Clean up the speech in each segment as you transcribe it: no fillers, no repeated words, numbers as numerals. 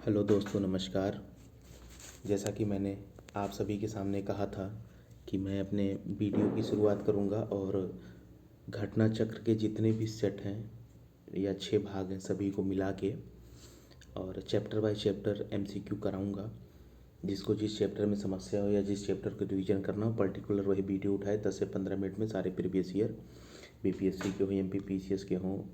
Hello दोस्तों, नमस्कार। जैसा कि मैंने आप सभी के सामने कहा था कि मैं अपने वीडियो की शुरुआत करूंगा और घटना चक्र के जितने भी सेट हैं या 6 भाग हैं सभी को मिला के और चैप्टर बाय चैप्टर एमसीक्यू कराऊंगा। जिसको जिस चैप्टर में समस्या हो या जिस चैप्टर को रिवीजन करना हो पर्टिकुलर वही वीडियो उठाए। 10 से 15 मिनट में सारे प्रीवियस ईयर बीपीएससी के हो, एमपी पीसीएस के हों,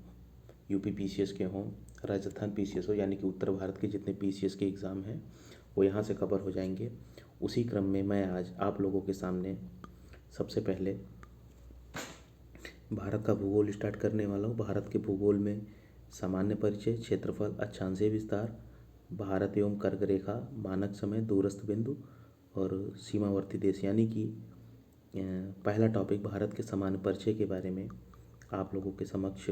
यूपी पीसीएस के हों, राजस्थान पीसीएस हो, यानी कि उत्तर भारत के जितने पीसीएस के एग्ज़ाम हैं वो यहाँ से कवर हो जाएंगे। उसी क्रम में मैं आज आप लोगों के सामने सबसे पहले भारत का भूगोल स्टार्ट करने वाला हूँ। भारत के भूगोल में सामान्य परिचय, क्षेत्रफल, अक्षांशीय विस्तार, भारत एवं कर्क रेखा, मानक समय, दूरस्थ बिंदु और सीमावर्ती देश, यानी कि पहला टॉपिक भारत के सामान्य परिचय के बारे में आप लोगों के समक्ष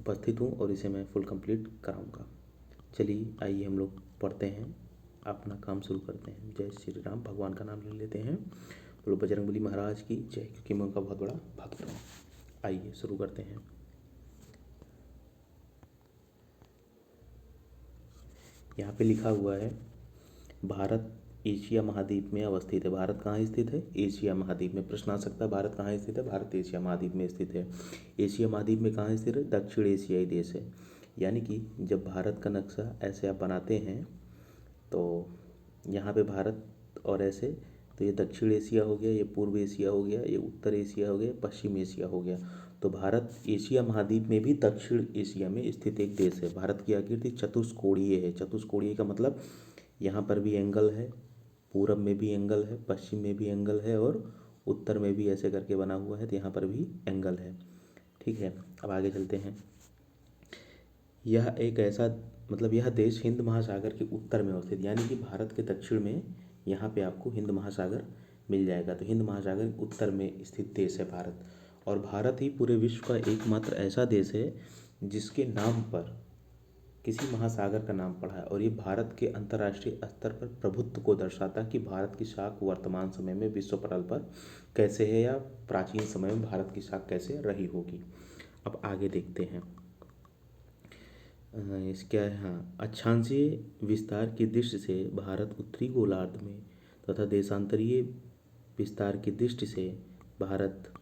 उपस्थित हूँ और इसे मैं फुल कंप्लीट कराऊंगा। चलिए आइए हम लोग पढ़ते हैं, अपना काम शुरू करते हैं। जय श्री राम। भगवान का नाम ले लेते हैं। बोलो बजरंगबली महाराज की जय, क्योंकि मैं उनका बहुत बड़ा भक्त हूँ। आइए शुरू करते हैं। यहाँ पे लिखा हुआ है भारत एशिया महाद्वीप में अवस्थित है। भारत कहाँ स्थित है? एशिया महाद्वीप में। प्रश्न आ सकता है भारत कहाँ स्थित है? भारत एशिया महाद्वीप में स्थित है। एशिया महाद्वीप में कहाँ स्थित है? दक्षिण एशियाई देश है। यानी कि जब भारत का नक्शा ऐसे आप बनाते हैं तो यहाँ पे भारत और ऐसे, तो ये दक्षिण एशिया हो गया, ये पूर्व एशिया हो गया, ये उत्तर एशिया हो गया, पश्चिम एशिया हो गया। तो भारत एशिया महाद्वीप में भी दक्षिण एशिया में स्थित एक देश है। भारत की आकृति चतुष्कोणीय है। चतुष्कोणीय का मतलब यहाँ पर भी एंगल है, पूरब में भी एंगल है, पश्चिम में भी एंगल है और उत्तर में भी ऐसे करके बना हुआ है, तो यहाँ पर भी एंगल है। ठीक है, अब आगे चलते हैं। यह एक ऐसा मतलब यह देश हिंद महासागर के उत्तर में अवस्थित, यानी कि भारत के दक्षिण में यहाँ पे आपको हिंद महासागर मिल जाएगा। तो हिंद महासागर के उत्तर में स्थित देश है भारत। और भारत ही पूरे विश्व का एकमात्र ऐसा देश है जिसके नाम पर किसी महासागर का नाम पड़ा है। और ये भारत के अंतर्राष्ट्रीय स्तर पर प्रभुत्व को दर्शाता है कि भारत की साख वर्तमान समय में विश्व पटल पर कैसे है या प्राचीन समय में भारत की साख कैसे रही होगी। अब आगे देखते हैं। इस क्या है, हाँ, अक्षांशीय विस्तार की दृष्टि से भारत उत्तरी गोलार्ध में तथा देशांतरीय विस्तार की दृष्टि से भारत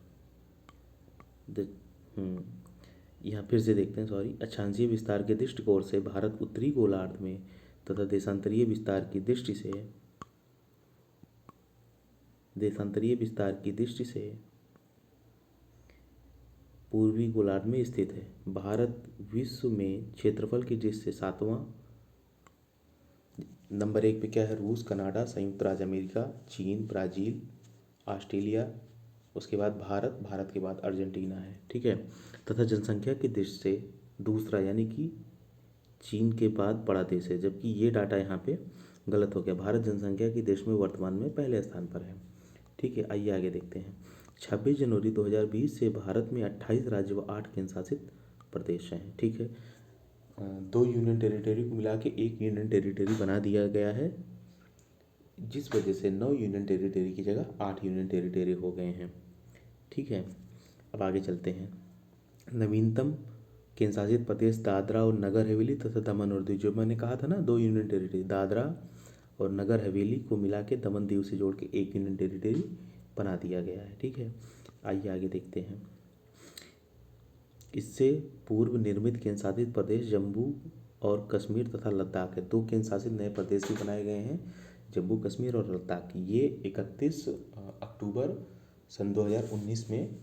यहाँ फिर से देखते हैं, सॉरी। अक्षांशीय विस्तार के दृष्टिकोण से भारत उत्तरी गोलार्ध में तथा देशांतरीय विस्तार की दृष्टि से पूर्वी गोलार्ध में स्थित है। भारत विश्व में क्षेत्रफल की दृष्टि से 7वां नंबर 1 पे क्या है? रूस, कनाडा, संयुक्त राज्य अमेरिका, चीन, ब्राज़ील, ऑस्ट्रेलिया, उसके बाद भारत, भारत के बाद अर्जेंटीना है। ठीक है। तथा जनसंख्या की दृष्टि से दूसरा, यानी कि चीन के बाद बड़ा देश है, जबकि ये डाटा यहाँ पे गलत हो गया। भारत जनसंख्या की देश में वर्तमान में पहले स्थान पर है। ठीक है, आइए आगे देखते हैं। 26 जनवरी 2020 से भारत में 28 राज्य व 8 केंद्र शासित प्रदेश हैं। ठीक है, 2 यूनियन टेरिटरी को मिला के 1 यूनियन टेरिटरी बना दिया गया है, जिस वजह से 9 यूनियन टेरिटरी की जगह 8 यूनियन टेरिटरी हो गए हैं। ठीक है, अब आगे चलते हैं। नवीनतम केंद्र शासित प्रदेश दादरा और नगर हवेली तथा दमन और दीव, जो मैंने कहा था ना 2 यूनियन टेरिटरी, दादरा और नगर हवेली को मिला के दमन दीव से जोड़ के 1 यूनियन टेरिटरी बना दिया गया है। ठीक है, आइए आगे देखते हैं। इससे पूर्व निर्मित केंद्र शासित प्रदेश जम्मू और कश्मीर तथा लद्दाख है। 2 केंद्र शासित नए प्रदेश भी बनाए गए हैं, जम्मू कश्मीर और लद्दाख। ये 31 अक्टूबर सन 2019 में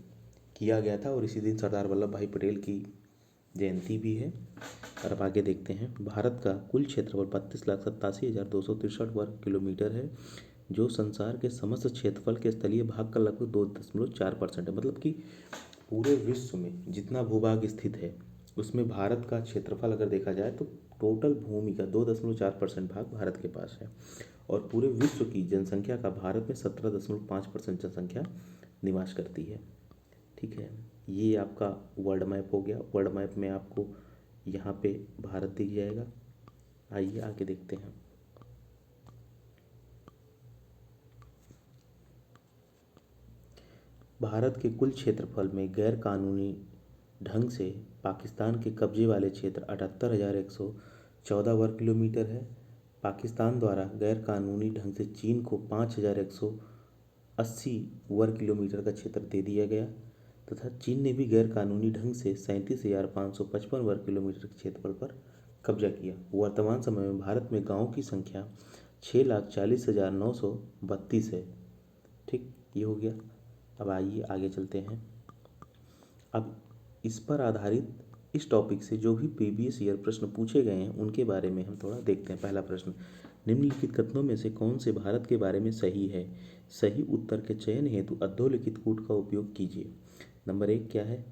किया गया था और इसी दिन सरदार वल्लभ भाई पटेल की जयंती भी है। और अब आगे देखते हैं। भारत का कुल क्षेत्रफल 32,87,263 वर्ग किलोमीटर है, जो संसार के समस्त क्षेत्रफल के स्थलीय भाग का लगभग 2.4% है। मतलब कि पूरे विश्व में जितना भूभाग स्थित है उसमें भारत का क्षेत्रफल अगर देखा जाए तो टोटल भूमि का 2.4% भाग भारत के पास है। और पूरे विश्व की जनसंख्या का भारत में 17.5% जनसंख्या निवास करती है। ठीक है, ये आपका वर्ल्ड मैप हो गया। वर्ल्ड मैप में आपको यहाँ पे भारत दिख जाएगा। आइए आगे देखते हैं। भारत के कुल क्षेत्रफल में गैर कानूनी ढंग से पाकिस्तान के कब्जे वाले क्षेत्र 78,114 वर्ग किलोमीटर है। पाकिस्तान द्वारा गैर कानूनी ढंग से चीन को 5180 वर्ग किलोमीटर का क्षेत्र दे दिया गया तथा चीन ने भी गैर कानूनी ढंग से 37,555 वर्ग किलोमीटर के क्षेत्रफल पर कब्जा किया। वर्तमान समय में भारत में गांवों की संख्या 6,40,932 है। ठीक, ये हो गया। अब आइए आगे चलते हैं। अब इस पर आधारित इस टॉपिक से जो भी प्रीवियस ईयर प्रश्न पूछे गए हैं उनके बारे में हम थोड़ा देखते हैं। पहला प्रश्न, निम्नलिखित कथनों में से कौन से भारत के बारे में सही है? सही उत्तर के चयन हेतु अधोलिखित कूट का उपयोग कीजिए। नंबर 1 क्या है?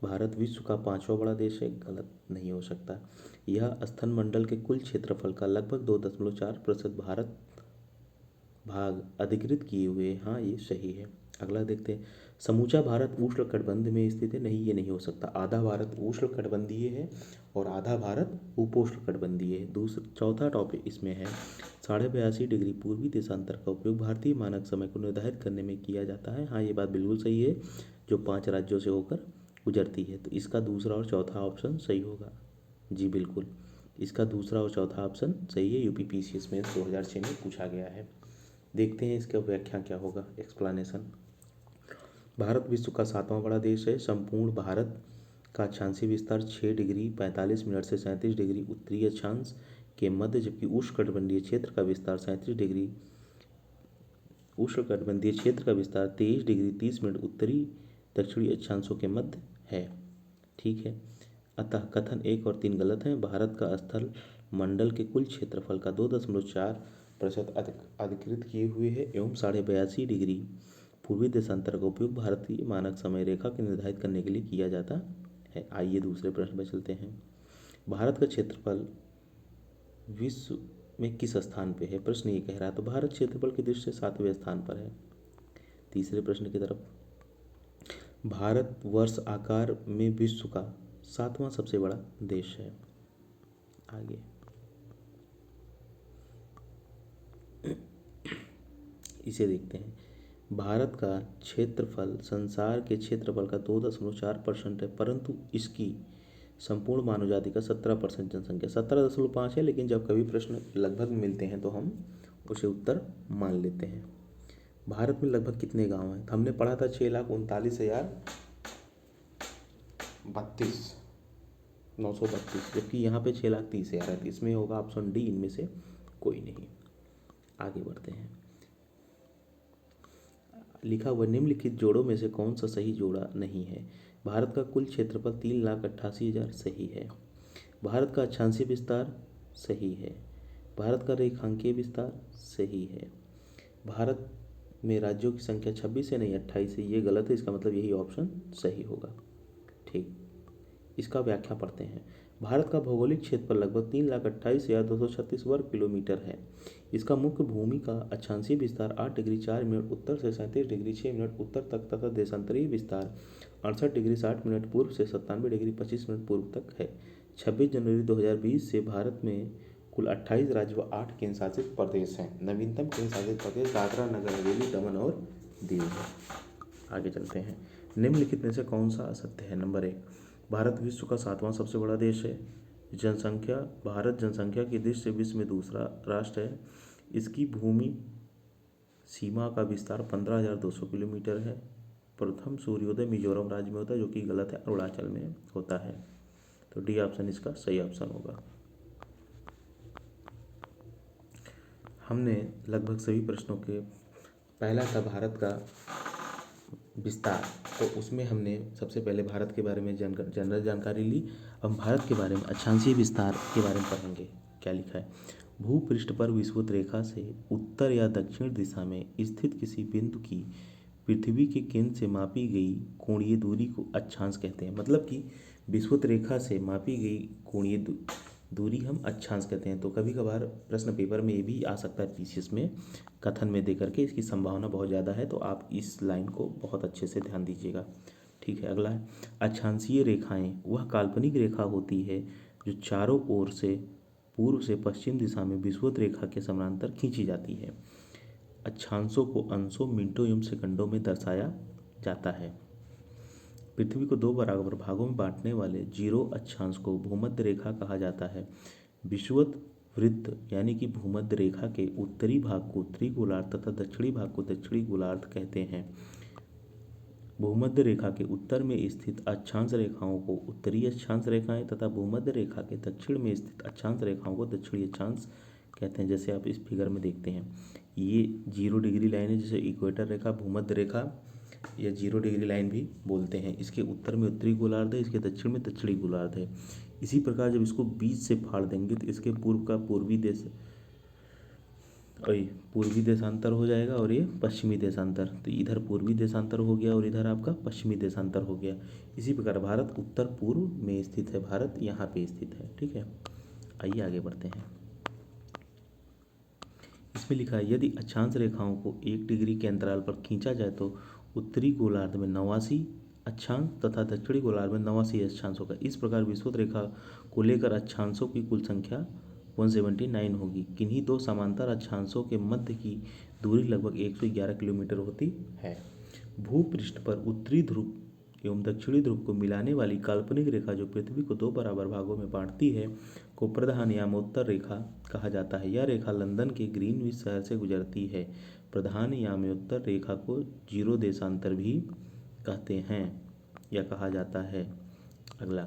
भारत विश्व का 5वां बड़ा देश है। गलत, नहीं हो सकता। यह स्तनमंडल के कुल क्षेत्रफल का लगभग 2.4% भारत भाग अधिकृत किए हुए। हाँ, ये सही है। अगला देखते हैं। समूचा भारत उष्णकटिबंध में स्थित है। नहीं, ये नहीं हो सकता। आधा भारत उष्णकटिबंधीय है और आधा भारत उपोष्णकटिबंधीय है। चौथा टॉपिक इसमें है 82.5 डिग्री पूर्वी देशांतर का उपयोग भारतीय मानक समय को निर्धारित करने में किया जाता है। हाँ, ये बात बिल्कुल सही है, जो 5 राज्यों से होकर गुजरती है। तो इसका दूसरा और चौथा ऑप्शन सही होगा। जी बिल्कुल, इसका दूसरा और चौथा ऑप्शन सही है। यूपीपीसीएस में 2006 में पूछा गया है। देखते हैं इसका व्याख्या क्या होगा, एक्सप्लेनेशन। भारत विश्व का 7वां बड़ा देश है। संपूर्ण भारत का अक्षांशीय विस्तार 6 डिग्री 45 मिनट से 37 डिग्री उत्तरी अक्षांश के मध्य, जबकि उष्णकटिबंधीय क्षेत्र का विस्तार 37 डिग्री उष्णकटिबंधीय क्षेत्र का विस्तार 23 डिग्री 30 मिनट उत्तरी दक्षिणी अक्षांशों के मध्य है। ठीक है, अतः कथन 1 और 3 गलत हैं। भारत का स्थल मंडल के कुल क्षेत्रफल का 2.4% अधिकृत किए हुए है एवं 82.5 डिग्री पूर्वी देशांतर का उपयोग भारतीय मानक समय रेखा के निर्धारित करने के लिए किया जाता है। आइए दूसरे प्रश्न पर चलते हैं। भारत का क्षेत्रफल विश्व में किस स्थान पे है? प्रश्न ये कह रहा है, तो भारत क्षेत्रफल की दृष्टि से 7वें स्थान पर है। तीसरे प्रश्न की तरफ, भारत वर्ष आकार में विश्व का 7वां सबसे बड़ा देश है। आगे इसे देखते हैं। भारत का क्षेत्रफल संसार के क्षेत्रफल का 2.4% है, परंतु इसकी संपूर्ण मानव जाति का 17% जनसंख्या 17.5 है, लेकिन जब कभी प्रश्न लगभग मिलते हैं तो हम उसे उत्तर मान लेते हैं। भारत में लगभग कितने गांव हैं? हमने पढ़ा था 6,39,932, जबकि यहाँ पे 6,30,000 है। इसमें होगा ऑप्शन डी, इनमें से कोई नहीं। आगे बढ़ते हैं। लिखा हुआ निम्नलिखित जोड़ों में से कौन सा सही जोड़ा नहीं है? भारत का कुल क्षेत्रफल 3,88,000 सही है। भारत का अक्षांशीय विस्तार सही है। भारत का रेखांकीय विस्तार सही है। भारत में राज्यों की संख्या 26 है, नहीं 28 है। ये गलत है, इसका मतलब यही ऑप्शन सही होगा। ठीक, इसका व्याख्या पढ़ते हैं। भारत का भौगोलिक क्षेत्रफल लगभग 3,28,236 वर्ग किलोमीटर है। इसका मुख्य भूमि का अक्षांशीय विस्तार 8 डिग्री 4 मिनट उत्तर से 37 डिग्री 6 मिनट उत्तर तक तथा देशांतरीय विस्तार 68 डिग्री 60 मिनट पूर्व से 97 डिग्री 25 मिनट पूर्व तक है। 26 जनवरी 2020 से भारत में कुल 28 राज्य व 8 केंद्र शासित प्रदेश हैं। नवीनतम केंद्र शासित प्रदेश दादरा नगर हवेली दमन और दीव है। आगे चलते हैं। निम्नलिखित में से कौन सा असत्य है? नंबर 1, भारत विश्व का 7वां सबसे बड़ा देश है। जनसंख्या, भारत जनसंख्या की दृष्टि से विश्व में दूसरा राष्ट्र है। इसकी भूमि सीमा का विस्तार 15,200 किलोमीटर है। प्रथम सूर्योदय मिजोरम राज्य में होता है, जो कि गलत है, अरुणाचल में होता है। तो डी ऑप्शन इसका सही ऑप्शन होगा। हमने लगभग सभी प्रश्नों के, पहला था भारत का विस्तार, तो उसमें हमने सबसे पहले भारत के बारे में जनरल जानकारी ली। अब भारत के बारे में अक्षांशीय विस्तार के बारे में पढ़ेंगे। क्या लिखा है? भूपृष्ठ पर विषुवत रेखा से उत्तर या दक्षिण दिशा में स्थित किसी बिंदु की पृथ्वी के केंद्र से मापी गई कोणीय दूरी को अक्षांश कहते हैं। मतलब कि विषुवत रेखा से मापी गई कोणीय दूरी हम अक्षांश कहते हैं। तो कभी कभार प्रश्न पेपर में ये भी आ सकता है, पीसीएस में कथन में दे करके, इसकी संभावना बहुत ज़्यादा है। तो आप इस लाइन को बहुत अच्छे से ध्यान दीजिएगा। ठीक है, अगला है अक्षांशीय रेखाएं वह काल्पनिक रेखा होती है जो चारों ओर से पूर्व से पश्चिम दिशा में विषुवत रेखा के समानांतर खींची जाती है। अक्षांशों को अंशों, मिनटों एवं सेकंडों में दर्शाया जाता है। पृथ्वी को 2 बराबर भागों में बांटने वाले जीरो अक्षांश को भूमध्य रेखा कहा जाता है। विषुवत वृत्त यानी कि भूमध्य रेखा के उत्तरी भाग को उत्तरी गोलार्ध तथा दक्षिणी भाग को दक्षिणी गोलार्ध कहते हैं। भूमध्य रेखा के उत्तर में स्थित अक्षांश रेखाओं को उत्तरी अक्षांश रेखाएं तथा भूमध्य रेखा के दक्षिण में स्थित अक्षांश रेखाओं को दक्षिणी अक्षांश कहते हैं। जैसे आप इस फिगर में देखते हैं, ये 0 डिग्री लाइन है जिसे इक्वेटर रेखा, भूमध्य रेखा या 0 डिग्री लाइन भी बोलते हैं। इसके उत्तर में उत्तरी गोलार्ध है, इसके दक्षिण में दक्षिणी गोलार्ध है। इसी प्रकार जब इसको बीच से फाड़ देंगे तो इसके पूर्व का पूर्वी देशांतर हो जाएगा और ये पश्चिमी देशांतर। तो इधर पूर्वी देशांतर हो गया और इधर आपका पश्चिमी देशांतर हो गया। इसी प्रकार भारत उत्तर पूर्व में स्थित है, भारत यहाँ पे स्थित है। ठीक है, आइए आगे बढ़ते हैं। इसमें लिखा है यदि अक्षांश रेखाओं को 1 डिग्री के अंतराल पर खींचा जाए तो उत्तरी गोलार्ध में 89 अक्षांश तथा दक्षिणी गोलार्ध में 89 अक्षांश होगा। इस प्रकार विषुवत रेखा को लेकर अक्षांशों की कुल संख्या 179 होगी। किन्हीं दो समांतर अक्षांशों के मध्य की दूरी लगभग 111 किलोमीटर होती है। भूपृष्ठ पर उत्तरी ध्रुव एवं दक्षिणी ध्रुव को मिलाने वाली काल्पनिक रेखा जो पृथ्वी को 2 बराबर भागों में बांटती है को प्रधान यामोत्तर रेखा कहा जाता है। यह रेखा लंदन के ग्रीनविच शहर से गुजरती है। प्रधान यामोत्तर रेखा को 0 देशांतर भी कहते हैं या कहा जाता है। अगला,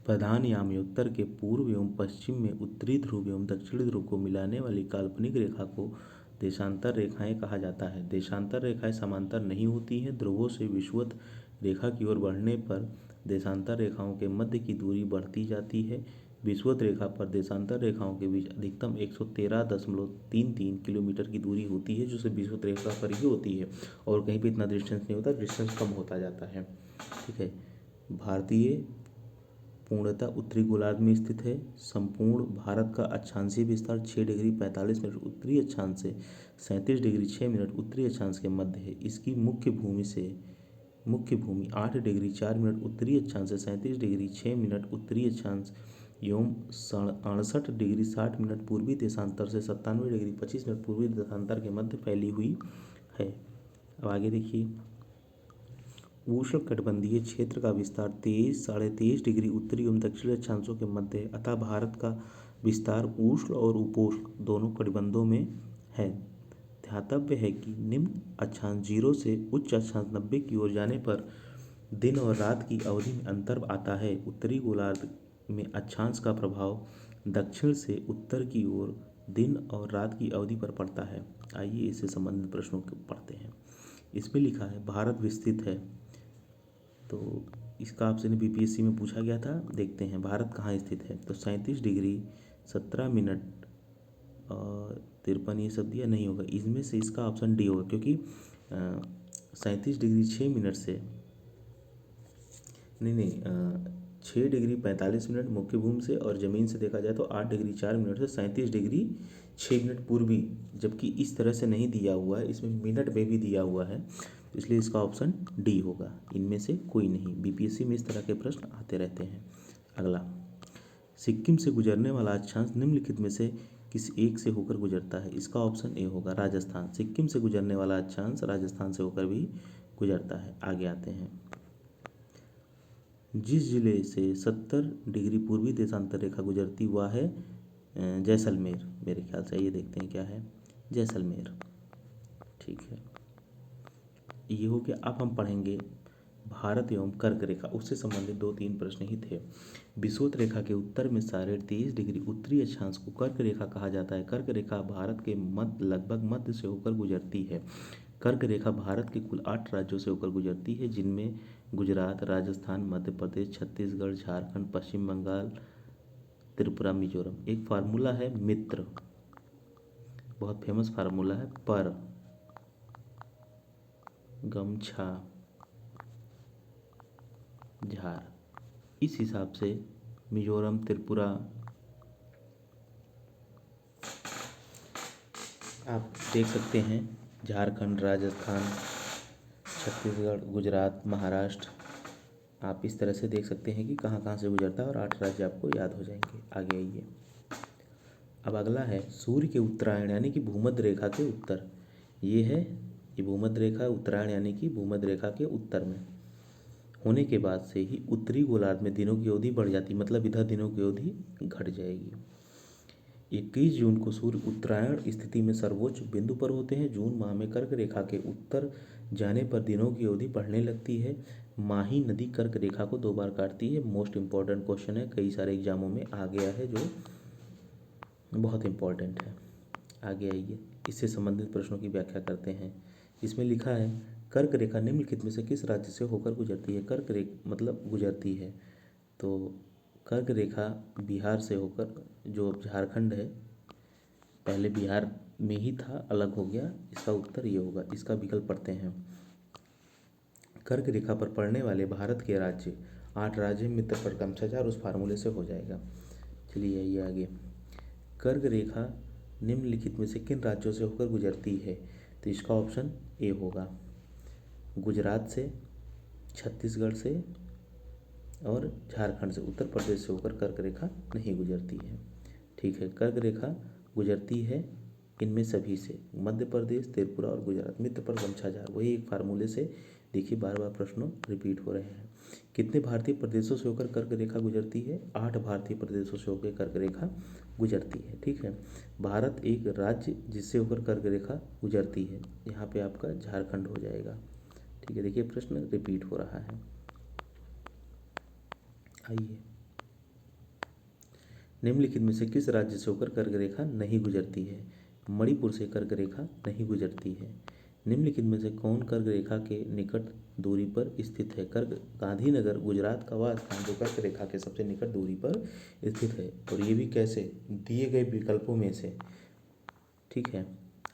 प्रधान यामोत्तर के पूर्व एवं पश्चिम में उत्तरी ध्रुव एवं दक्षिणी ध्रुव को मिलाने वाली काल्पनिक रेखा को देशांतर रेखाएं कहा जाता है। देशांतर रेखाएं समांतर नहीं होती हैं। ध्रुवों से विषुवत रेखा की ओर बढ़ने पर देशांतर रेखाओं के मध्य की दूरी बढ़ती जाती है। विषुवत रेखा पर देशांतर रेखाओं के बीच अधिकतम 113.33 किलोमीटर की दूरी होती है, जो सिर्फ विषुवत रेखा पर ही होती है और कहीं पे इतना डिस्टेंस नहीं होता, डिस्टेंस कम होता जाता है। ठीक है, भारतीय पूर्णतः उत्तरी गोलार्ध में स्थित है। संपूर्ण भारत का अक्षांशीय विस्तार 6 डिग्री 45 मिनट उत्तरी अक्षांश से 37 डिग्री 6 मिनट उत्तरी अक्षांश के मध्य है। इसकी मुख्य भूमि 8 डिग्री 4 मिनट उत्तरी अक्षांश से 37 डिग्री 6 मिनट उत्तरी अक्षांश एवं 68 डिग्री 60 मिनट पूर्वी देशांतर से 97 डिग्री 25 मिनट पूर्वी देशांतर के मध्य फैली हुई है। अब आगे देखिए, उष्णकटिबंधीय क्षेत्र का विस्तार 23-23.5 डिग्री उत्तरी एवं दक्षिणी अक्षांशों के मध्य है। अतः भारत का विस्तार उष्ण और उपोष्ण दोनों कटिबंधों में है। ध्यातव्य है कि निम्न अक्षांश 0 से उच्च अक्षांश 90 की ओर जाने पर दिन और रात की अवधि में अंतर आता है। उत्तरी गोलार्ध में अक्षांश का प्रभाव दक्षिण से उत्तर की ओर दिन और रात की अवधि पर पड़ता है। आइए इससे संबंधित प्रश्नों को पढ़ते हैं। इसमें लिखा है भारत विस्तृत है, तो इसका ऑप्शन बीपीएससी में पूछा गया था। देखते हैं भारत कहाँ स्थित है, तो 37 डिग्री 17 मिनट और 53 ये सब दिया नहीं होगा। इसमें से इसका ऑप्शन डी होगा, क्योंकि 37 डिग्री 6 मिनट से 6 डिग्री 45 मिनट मुख्य भूमि से और ज़मीन से देखा जाए तो 8 डिग्री 4 मिनट से 37 डिग्री 6 मिनट पूर्वी, जबकि इस तरह से नहीं दिया हुआ है, इसमें मिनट में भी दिया हुआ है, तो इसलिए इसका ऑप्शन डी होगा। इनमें से कोई नहीं। बीपीएससी में इस तरह के प्रश्न आते रहते हैं। अगला, सिक्किम से गुजरने वाला अक्षांश निम्नलिखित में से किसी एक से होकर गुजरता है। इसका ऑप्शन ए होगा राजस्थान। सिक्किम से गुजरने वाला अक्षांश राजस्थान से होकर भी गुजरता है। आगे आते हैं, जिस जिले से 70 डिग्री पूर्वी देशांतर रेखा गुजरती हुआ है जैसलमेर, मेरे ख्याल से ये देखते हैं क्या है, जैसलमेर। ठीक है, ये हो गया। अब हम पढ़ेंगे भारत एवं कर्क रेखा, उससे संबंधित 2-3 प्रश्न ही थे। विषुवत रेखा के उत्तर में 23.5 डिग्री उत्तरी अक्षांश को कर्क रेखा कहा जाता है। कर्क रेखा भारत के लगभग मध्य से होकर गुजरती है। कर्क रेखा भारत के कुल 8 राज्यों से होकर गुजरती है, जिनमें गुजरात, राजस्थान, मध्य प्रदेश, छत्तीसगढ़, झारखंड, पश्चिम बंगाल, त्रिपुरा, मिजोरम। एक फार्मूला है मित्र, बहुत फेमस फार्मूला है, पर गमछा झार। इस हिसाब से मिजोरम, त्रिपुरा, आप देख सकते हैं, झारखंड, राजस्थान, छत्तीसगढ़, गुजरात, महाराष्ट्र, आप इस तरह से देख सकते हैं कि कहाँ कहाँ से गुजरता है और 8 राज्य आपको याद हो जाएंगे। आगे आइए, अब अगला है सूर्य के उत्तरायण यानी कि भूमध्य रेखा के उत्तर। ये है, ये भूमध्य रेखा उत्तरायण यानी कि भूमध्य रेखा के उत्तर में होने के बाद से ही उत्तरी गोलार्ध में दिनों की अवधि बढ़ जाती, मतलब इधर दिनों की अवधि घट जाएगी। 21 जून को सूर्य उत्तरायण स्थिति में सर्वोच्च बिंदु पर होते हैं। जून माह में कर्क रेखा के उत्तर जाने पर दिनों की अवधि बढ़ने लगती है। माही नदी कर्क रेखा को 2 बार काटती है। मोस्ट इंपॉर्टेंट क्वेश्चन है, कई सारे एग्जामों में आ गया है, जो बहुत इंपॉर्टेंट है। आगे आइए, इससे संबंधित प्रश्नों की व्याख्या करते हैं। इसमें लिखा है कर्क रेखा निम्नलिखित में से किस राज्य से होकर गुजरती है। कर्क रेखा मतलब गुजरती है, तो कर्क रेखा बिहार से होकर, जो अब झारखंड है, पहले बिहार में ही था, अलग हो गया, इसका उत्तर ये होगा। इसका विकल्प पढ़ते हैं। कर्क रेखा पर पड़ने वाले भारत के राज्य 8 राज्य मित्र पर क्रमशः उस फार्मूले से हो जाएगा। चलिए आइए आगे। कर्क रेखा निम्नलिखित में से किन राज्यों से होकर गुजरती है, तो इसका ऑप्शन ए होगा। गुजरात से, छत्तीसगढ़ से और झारखंड से, उत्तर प्रदेश से होकर कर्क रेखा नहीं गुजरती है। ठीक है, कर्क रेखा गुजरती है इनमें सभी से, मध्य प्रदेश, त्रिपुरा और गुजरात, मित्र पर क्रमशः, वही एक फार्मूले से। देखिए बार बार प्रश्नों रिपीट हो रहे हैं। कितने भारतीय प्रदेशों से होकर कर्क रेखा गुजरती है। 8 भारतीय प्रदेशों से होकर कर्क रेखा गुजरती है। ठीक है, भारत एक राज्य जिससे होकर कर्क रेखा गुजरती है, यहाँ पे आपका झारखंड हो जाएगा। ठीक है, देखिए प्रश्न रिपीट हो रहा है। आइए, निम्नलिखित में से किस राज्य से होकर कर्क रेखा नहीं गुजरती है। मणिपुर से कर्क रेखा नहीं गुजरती है। निम्नलिखित में से कौन कर्क रेखा के निकट दूरी पर स्थित है। कर्क गांधीनगर गुजरात का वह स्थान जो कर्क रेखा के सबसे निकट दूरी पर स्थित है, और ये भी कैसे, दिए गए विकल्पों में से। ठीक है,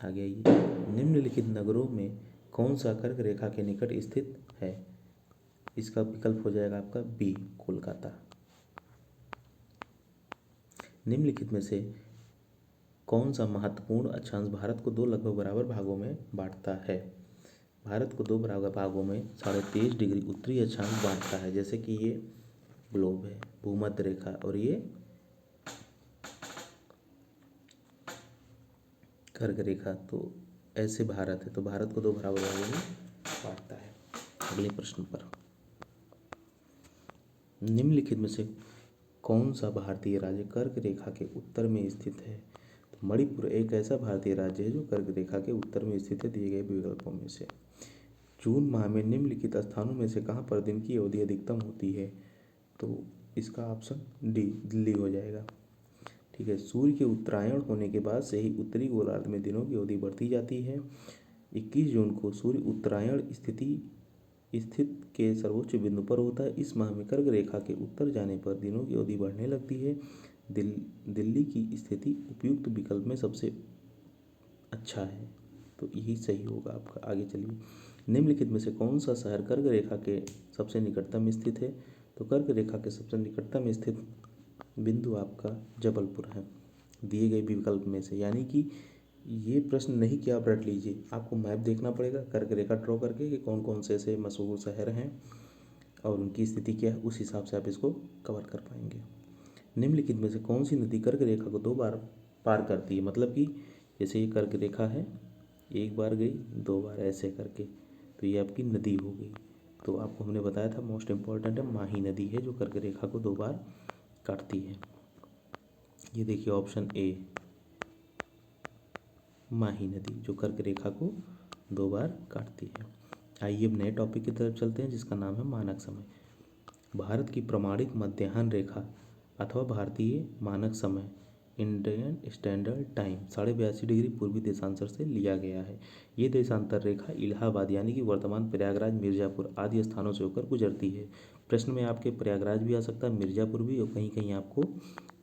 आगे आइए। निम्नलिखित नगरों में कौन सा कर्क रेखा के निकट स्थित है। इसका विकल्प हो जाएगा आपका बी, कोलकाता। निम्नलिखित में से कौन सा महत्वपूर्ण अक्षांश भारत को 2 लगभग बराबर भागों में बांटता है। भारत को 2 बराबर भागों में 23.5 डिग्री उत्तरी अक्षांश बांटता है, जैसे कि ये ग्लोब है, भूमध्य रेखा, और ये कर्क रेखा। तो ऐसे भारत है, तो भारत को 2 बराबर भागों में बांटता है। अगले प्रश्न पर, निम्नलिखित में से कौन सा भारतीय राज्य कर्क रेखा के उत्तर में स्थित है। तो मणिपुर एक ऐसा भारतीय राज्य है जो कर्क रेखा के उत्तर में स्थित है, दिए गए विकल्पों में से। जून माह में निम्नलिखित स्थानों में से कहाँ पर दिन की अवधि अधिकतम होती है, तो इसका ऑप्शन डी, दिल्ली हो जाएगा। ठीक है, सूर्य के उत्तरायण होने के बाद से ही उत्तरी गोलार्ध में दिनों की अवधि बढ़ती जाती है। 21 जून को सूर्य उत्तरायण स्थित के सर्वोच्च बिंदु पर होता है। इस माह में कर्क रेखा के उत्तर जाने पर दिनों की अवधि बढ़ने लगती है। दिल्ली की स्थिति उपयुक्त विकल्प में सबसे अच्छा है, तो यही सही होगा आपका। आगे चलिए, निम्नलिखित में से कौन सा शहर कर्क रेखा के सबसे निकटतम स्थित है। तो कर्क रेखा के सबसे निकटतम स्थित बिंदु आपका जबलपुर है, दिए गए विकल्प में से। यानी कि ये प्रश्न नहीं कि आप रट लीजिए, आपको मैप देखना पड़ेगा कर्क रेखा ड्रॉ करके कि कौन कौन से ऐसे मशहूर शहर हैं और उनकी स्थिति क्या है, उस हिसाब से आप इसको कवर कर पाएंगे। निम्नलिखित में से कौन सी नदी कर्क रेखा को 2 बार पार करती है। मतलब कि जैसे ये कर्क रेखा है, 1 बार गई, 2 बार, ऐसे करके, तो ये आपकी नदी हो गई। तो आपको हमने बताया था मोस्ट इम्पॉर्टेंट है, माही नदी है जो कर्क रेखा को 2 बार काटती है। ये देखिए ऑप्शन ए, माही नदी जो कर्क रेखा को 2 बार काटती है। आइए अब नए टॉपिक की तरफ चलते हैं, जिसका नाम है मानक समय। भारत की प्रमाणित मध्याह्न रेखा अथवा भारतीय मानक समय, इंडियन स्टैंडर्ड टाइम, 82.5 डिग्री पूर्वी देशांतर से लिया गया है। ये देशांतर रेखा इलाहाबाद यानी कि वर्तमान प्रयागराज, मिर्ज़ापुर आदि स्थानों से होकर गुजरती है। प्रश्न में आपके प्रयागराज भी आ सकता है, मिर्ज़ापुर भी, और कहीं कहीं आपको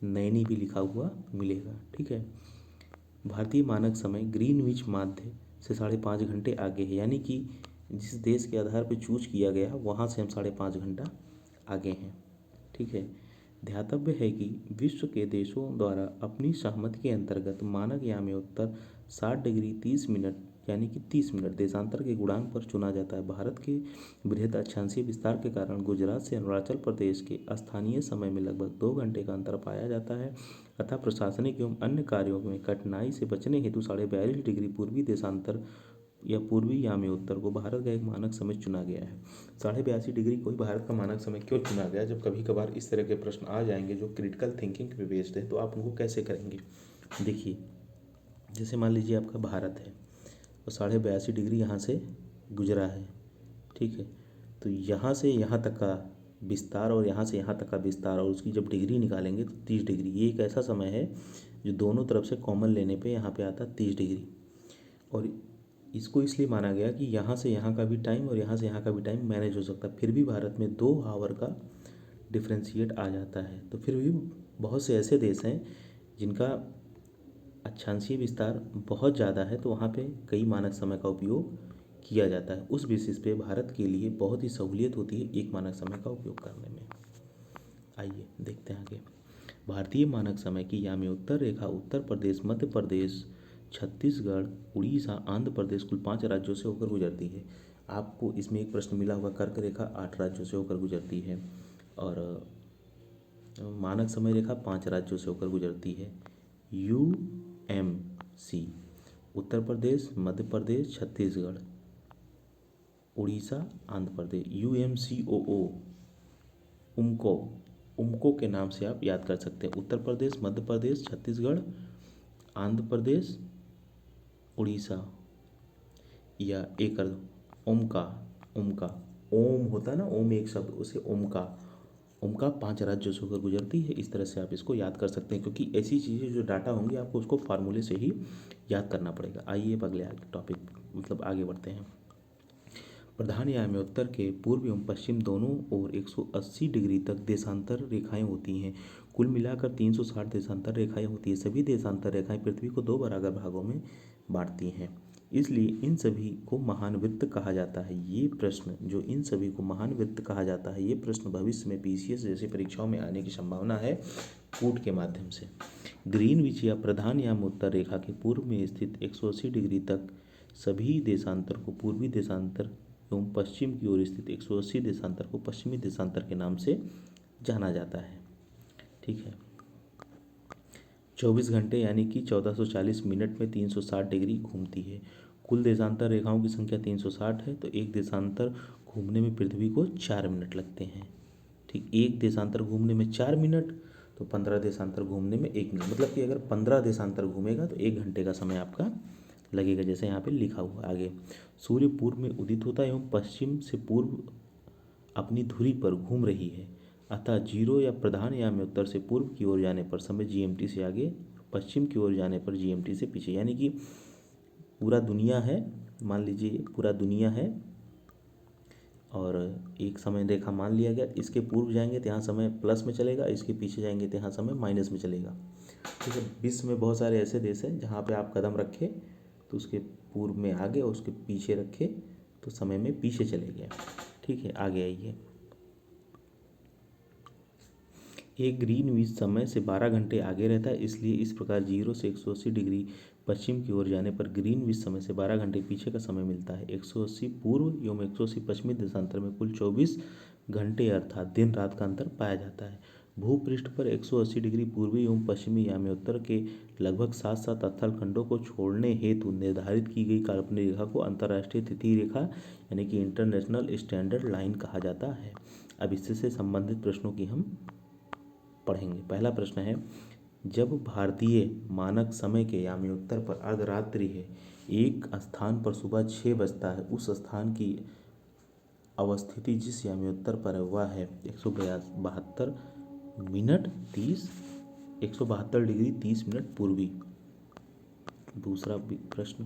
नैनी भी लिखा हुआ मिलेगा। ठीक है, भारतीय मानक समय ग्रीनविच माध्य से 5.5 घंटे आगे है, यानी कि जिस देश के आधार पर चूज किया गया वहाँ से हम 5.5 घंटा आगे हैं। ठीक है, ध्यातव्य है कि विश्व के देशों द्वारा अपनी सहमति के अंतर्गत मानक याम्योत्तर 60 डिग्री 30 मिनट यानी कि 30 मिनट देशांतर के गुणांक पर चुना जाता है। भारत के बृहद अक्षांशीय विस्तार के कारण गुजरात से अरुणाचल प्रदेश के स्थानीय समय में लगभग 2 घंटे का अंतर पाया जाता है, अतः प्रशासनिक एवं अन्य कार्यों में कठिनाई से बचने हेतु 42.5 डिग्री पूर्वी देशांतर या पूर्वी याम्योत्तर को भारत का एक मानक समय चुना गया है। 82.5 डिग्री को ही भारत का मानक समय क्यों चुना गया। जब कभी कभार इस तरह के प्रश्न आ जाएंगे जो क्रिटिकल थिंकिंग पे बेस्ड है, तो आप उनको कैसे करेंगे, देखिए, जैसे मान लीजिए आपका भारत है और 82.5 डिग्री यहाँ से गुजरा है, ठीक है। तो यहाँ से यहाँ तक का विस्तार और यहाँ से यहाँ तक का विस्तार, और उसकी जब डिग्री निकालेंगे तो 30 डिग्री। ये एक ऐसा समय है जो दोनों तरफ से कॉमन लेने पे यहाँ पे आता 30 डिग्री। और इसको इसलिए माना गया कि यहाँ से यहाँ का भी टाइम और यहाँ से यहाँ का भी टाइम मैनेज हो सकता है। फिर भी भारत में 2 आवर का डिफ्रेंशिएट आ जाता है। तो फिर भी बहुत से ऐसे देश हैं जिनका अक्षांशीय विस्तार बहुत ज़्यादा है, तो वहाँ पे कई मानक समय का उपयोग किया जाता है। उस बेसिस पे भारत के लिए बहुत ही सहूलियत होती है एक मानक समय का उपयोग करने में। आइए देखते हैं आगे। भारतीय मानक समय की यामी उत्तर रेखा उत्तर प्रदेश, मध्य प्रदेश, छत्तीसगढ़, उड़ीसा, आंध्र प्रदेश कुल 5 राज्यों से होकर गुजरती है। आपको इसमें एक प्रश्न मिला होगा, कर्क रेखा 8 राज्यों से होकर गुजरती है और मानक समय रेखा 5 राज्यों से होकर गुजरती है। UMC उत्तर प्रदेश, मध्य प्रदेश, छत्तीसगढ़, उड़ीसा, आंध्र प्रदेश। UMCOO उमको के नाम से आप याद कर सकते हैं। उत्तर प्रदेश, मध्य प्रदेश, छत्तीसगढ़, आंध्र प्रदेश, उड़ीसा, या एक ओमका ओम होता है ना, ओम एक शब्द, उसे ओमका 5 राज्यों से होकर गुजरती है। इस तरह से आप इसको याद कर सकते हैं, क्योंकि ऐसी चीज़ें जो डाटा होंगी आपको उसको फार्मूले से ही याद करना पड़ेगा। आइए अब अगले टॉपिक मतलब आगे बढ़ते हैं। प्रधान यामी उत्तर के पूर्व एवं पश्चिम दोनों ओर 180 डिग्री तक देशांतर रेखाएं होती हैं। कुल मिलाकर 360 देशांतर रेखाएं होती हैं। सभी देशांतर रेखाएं पृथ्वी को 2 बराबर भागों में बांटती हैं, इसलिए इन सभी को महानवृत्त कहा जाता है। ये प्रश्न जो इन सभी को महानवृत्त कहा जाता है, ये प्रश्न भविष्य में PCS जैसी परीक्षाओं में आने की संभावना है कूट के माध्यम से। ग्रीनविच या प्रधान याम उत्तर रेखा के पूर्व में स्थित 180 डिग्री तक सभी देशांतर को पूर्वी देशांतर एवं पश्चिम की ओर स्थित 180 देशांतर को पश्चिमी देशांतर के नाम से जाना जाता है, ठीक है। 24 घंटे यानी कि 1440 मिनट में 360 डिग्री घूमती है। कुल देशांतर रेखाओं की संख्या 360 है, तो एक देशांतर घूमने में पृथ्वी को 4 मिनट लगते हैं, ठीक। एक देशांतर घूमने में 4 मिनट, तो 15 देशांतर घूमने में 1 मिनट, मतलब कि अगर 15 देशांतर घूमेगा तो 1 घंटे का समय आपका लगेगा, जैसे यहाँ पे लिखा हुआ है आगे। सूर्य पूर्व में उदित होता है एवं पश्चिम से पूर्व अपनी धुरी पर घूम रही है, अतः 0 या प्रधान यामी उत्तर से पूर्व की ओर जाने पर समय GMT से आगे, पश्चिम की ओर जाने पर GMT से पीछे। यानी कि पूरा दुनिया है, मान लीजिए पूरा दुनिया है और एक समय रेखा मान लिया गया, इसके पूर्व जाएंगे तो यहाँ समय प्लस में चलेगा, इसके पीछे जाएंगे तो यहाँ समय माइनस में चलेगा, ठीक है। विश्व में बहुत सारे ऐसे देश हैं जहाँ पे आप कदम रखें तो उसके पूर्व में आगे और उसके पीछे रखें तो समय में पीछे चले गए, ठीक है। आगे आइए। एक ग्रीनविच समय से 12 घंटे आगे रहता है, इसलिए इस प्रकार 0 से 180 डिग्री पश्चिम की ओर जाने पर ग्रीनविच समय से 12 घंटे पीछे का समय मिलता है। 180 पूर्व एवं 180 पश्चिमी देशांतर में कुल 24 घंटे अर्थात दिन रात का अंतर पाया जाता है। भूपृष्ठ पर 180 डिग्री पूर्वी एवं पश्चिमी यामी उत्तर के लगभग 7 अथल खंडों को छोड़ने हेतु निर्धारित की गई काल्पनिक रेखा को अंतर्राष्ट्रीय तिथि रेखा यानी कि इंटरनेशनल स्टैंडर्ड लाइन कहा जाता है। अब इससे संबंधित प्रश्नों की हम पढ़ेंगे। पहला प्रश्न है, जब भारतीय मानक समय के यामी उत्तर पर अर्धरात्रि है, एक स्थान पर सुबह 6 बजता है, उस स्थान की अवस्थिति जिस यामी उत्तर पर है वह है 172 मिनट 30 172 डिग्री 30 मिनट पूर्वी। दूसरा प्रश्न,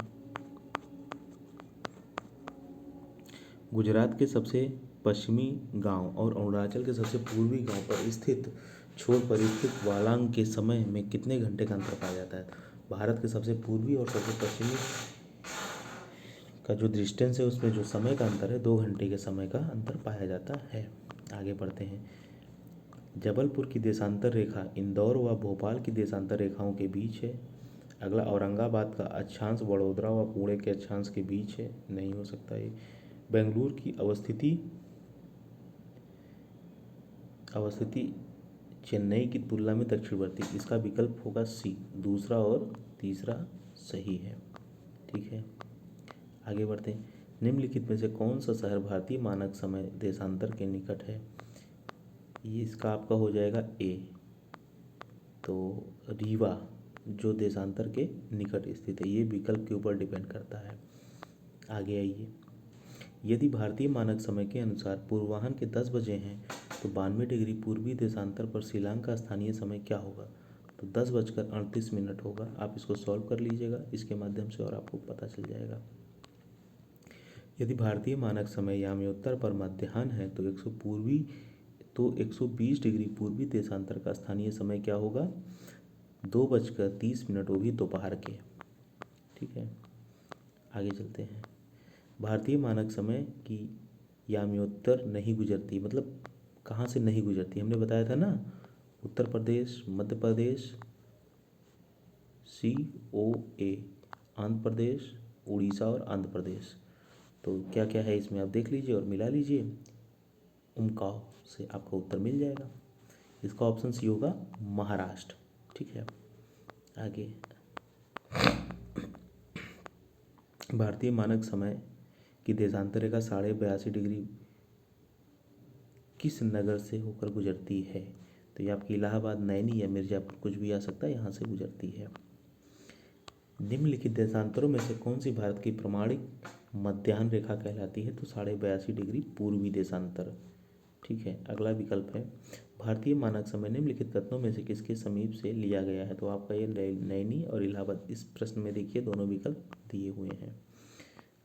गुजरात के सबसे पश्चिमी गांव और अरुणाचल के सबसे पूर्वी गांव पर स्थित छोर पर स्थित वालांग के समय में कितने घंटे का अंतर पाया जाता है। भारत के सबसे पूर्वी और सबसे पश्चिमी का जो डिस्टेंस है उसमें जो समय का अंतर है 2 घंटे के समय का अंतर पाया जाता है। आगे बढ़ते हैं। जबलपुर की देशांतर रेखा इंदौर व भोपाल की देशांतर रेखाओं के बीच है। अगला, औरंगाबाद का अक्षांश वडोदरा व पुणे के अक्षांश के बीच है, नहीं हो सकता ये। बेंगलुरु की अवस्थिति चेन्नई की तुलना में दक्षिणवर्ती, इसका विकल्प होगा C, दूसरा और तीसरा सही है, ठीक है। आगे बढ़ते हैं। निम्नलिखित में से कौन सा शहर भारतीय मानक समय देशांतर के निकट है। ये इसका आपका हो जाएगा A, तो रीवा जो देशांतर के निकट स्थित है। ये विकल्प के ऊपर डिपेंड करता है। आगे आइए, यदि भारतीय मानक समय के अनुसार पूर्वाह्न के 10 बजे हैं तो 92 डिग्री पूर्वी देशांतर पर शिलांग का स्थानीय समय क्या होगा? तो 10:38 होगा। आप इसको सॉल्व कर लीजिएगा इसके माध्यम से और आपको पता चल जाएगा। यदि भारतीय मानक समय याम्योत्तर पर मध्याह्न है तो 120 डिग्री पूर्वी देशांतर का स्थानीय समय क्या होगा? 2:30, वो भी दोपहर के। ठीक है, आगे चलते हैं। भारतीय मानक समय की याम्योत्तर नहीं गुजरती, मतलब कहाँ से नहीं गुजरती? हमने बताया था ना, उत्तर प्रदेश, मध्य प्रदेश, COA, आंध्र प्रदेश, उड़ीसा और आंध्र प्रदेश। तो क्या क्या है इसमें आप देख लीजिए और मिला लीजिए, उमकाव से आपका उत्तर मिल जाएगा। इसका ऑप्शन सी होगा महाराष्ट्र। ठीक है, आगे, भारतीय मानक समय की देशांतर रेखा 82.5 डिग्री किस नगर से होकर गुजरती है? तो ये आपकी इलाहाबाद, नैनी या मिर्जापुर, कुछ भी आ सकता है, यहाँ से गुजरती है। निम्नलिखित देशांतरों में से कौन सी भारत की प्रमाणिक मध्याह्न रेखा कहलाती है? तो 82.5 डिग्री पूर्वी देशांतर। ठीक है, अगला विकल्प है, भारतीय मानक समय निम्नलिखित कथनों में से किसके समीप से लिया गया है? तो आपका ये नैनी और इलाहाबाद, इस प्रश्न में देखिए दोनों विकल्प दिए हुए हैं।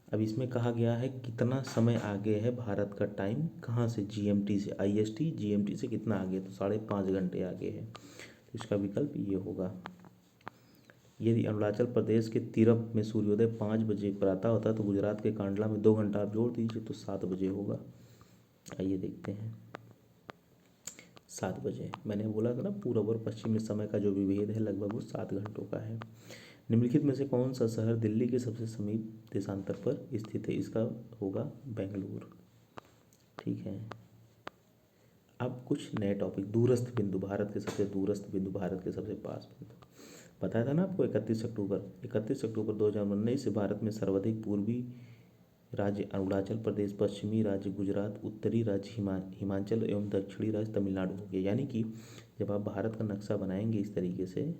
अब इसमें कहा गया है कितना समय आगे है भारत का टाइम, कहाँ से? GMT से। IST GMT से कितना आगे? तो 5.5 घंटे आगे है। तो इसका विकल्प ये होगा। यदि अरुणाचल प्रदेश के तिरप में सूर्योदय 5 बजे प्रातः होता है तो गुजरात के कांडला में 2 घंटा आप जोड़ दीजिए तो 7 बजे होगा। आइए देखते हैं, 7 बजे। मैंने बोला था ना, पूर्व और पश्चिम में समय का जो विभेद है लगभग वो 7 घंटों का है। निम्नलिखित में से कौन सा शहर दिल्ली के सबसे समीप देशांतर पर स्थित है? इसका होगा बेंगलुरु। ठीक है, अब कुछ नए टॉपिक। दूरस्थ बिंदु, भारत के सबसे दूरस्थ बिंदु, भारत के सबसे पास बिंदु। बताया था ना आपको 31 अक्टूबर 2019 से भारत में सर्वाधिक पूर्वी राज्य अरुणाचल प्रदेश, पश्चिमी राज्य गुजरात, उत्तरी राज्य हिमाचल एवं दक्षिणी राज्य तमिलनाडु हो गया। यानी कि जब आप भारत का नक्शा बनाएंगे इस तरीके से,